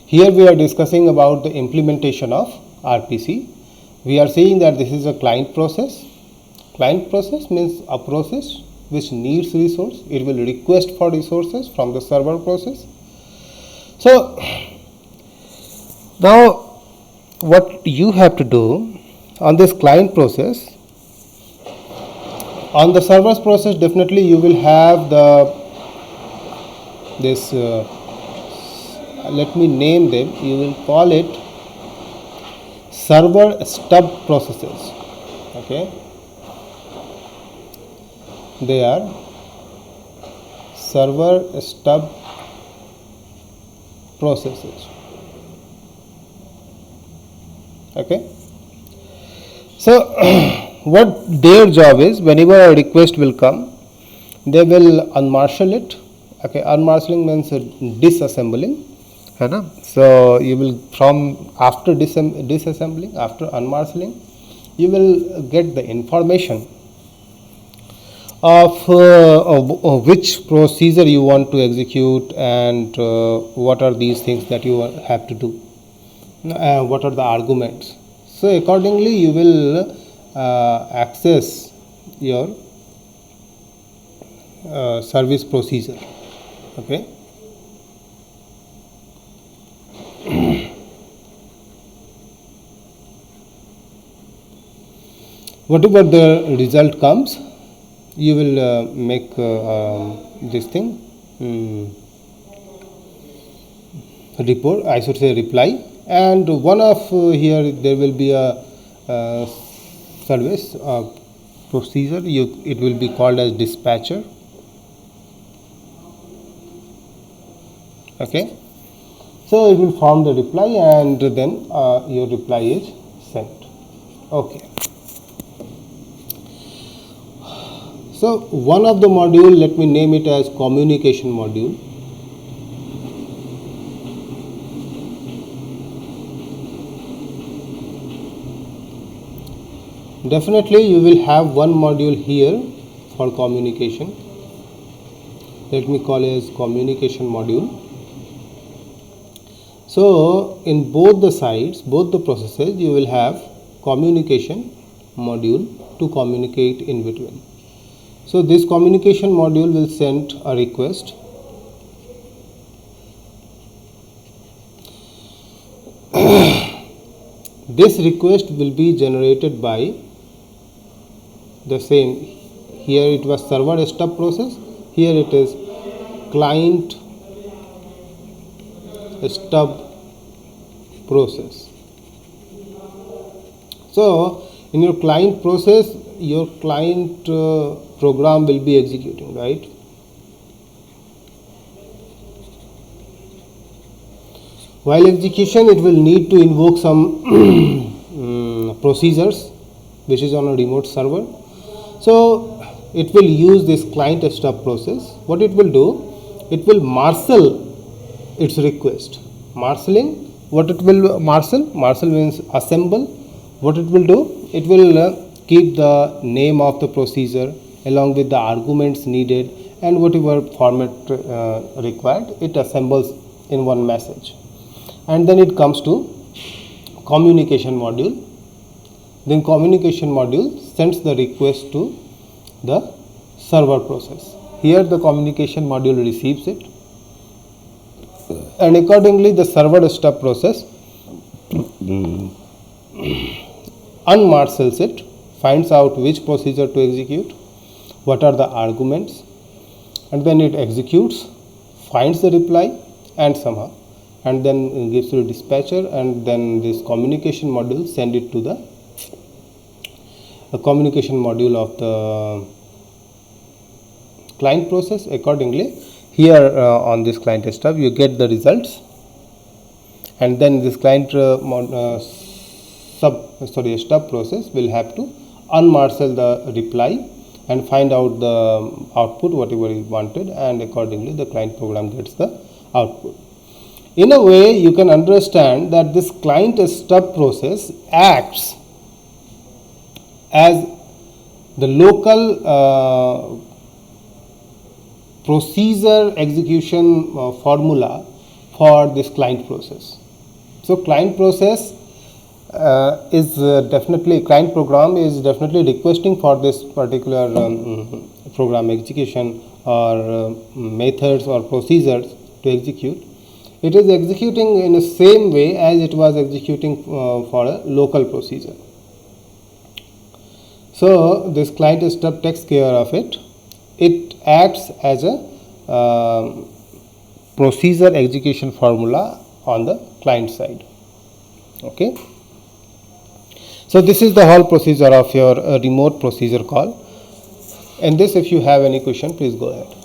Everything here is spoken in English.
Here we are discussing about the implementation of RPC. We are saying that this is a client process. Client process means a process which needs resource. It will request for resources from the server process. So now what you have to do on this client process, on the server's process, definitely you will have this let me name them. You will call it server stub processes. Okay, they are server stub processes. Okay, so what their job is, whenever a request will come, they will unmarshal it. Okay, unmarshalling means disassembling. So you will, from after disassembling, after unmarshalling, you will get the information of which procedure you want to execute and what are these things that you have to do, what are the arguments. So accordingly you will access your service procedure. Okay. Whatever the result comes, you will make this thing report, I should say reply, and one of here there will be a service procedure. It will be called as dispatcher. Okay, so it will form the reply and then your reply is sent. Okay. So one of the module, let me name it as communication module. Definitely you will have one module here for communication. Let me call it as communication module. So in both the sides, both the processes, you will have communication module to communicate in between. So this communication module will send a request. This request will be generated by the same. Here it was server stub process. Here it is client stub process. So in your client process, your client program will be executing, right? While execution, it will need to invoke some procedures which is on a remote server. So it will use this client stub process. What it will do, it will marshal its request. Marshalling, what it will marshal? Marshal means assemble. What it will do, it will keep the name of the procedure along with the arguments needed and whatever format required, it assembles in one message. And then it comes to communication module. Then communication module sends the request to the server process. Here the communication module receives it, and accordingly the server stub process unmarshals it, finds out which procedure to execute, what are the arguments, and then it executes, finds the reply and somehow, and then gives to the dispatcher, and then this communication module send it to the communication module of the client process. Accordingly, here on this client stub you get the results, and then this client stub process will have to unmarshal the reply and find out the output whatever you wanted, and accordingly the client program gets the output. In a way, you can understand that this client stub process acts as the local procedure execution formula for this client process. So client process is definitely, client program is definitely requesting for this particular program execution or methods or procedures to execute. It is executing in the same way as it was executing for a local procedure. So this client stub takes care of it. It acts as a procedure execution formula on the client side. Okay. So this is the whole procedure of your remote procedure call. And this, if you have any question, please go ahead.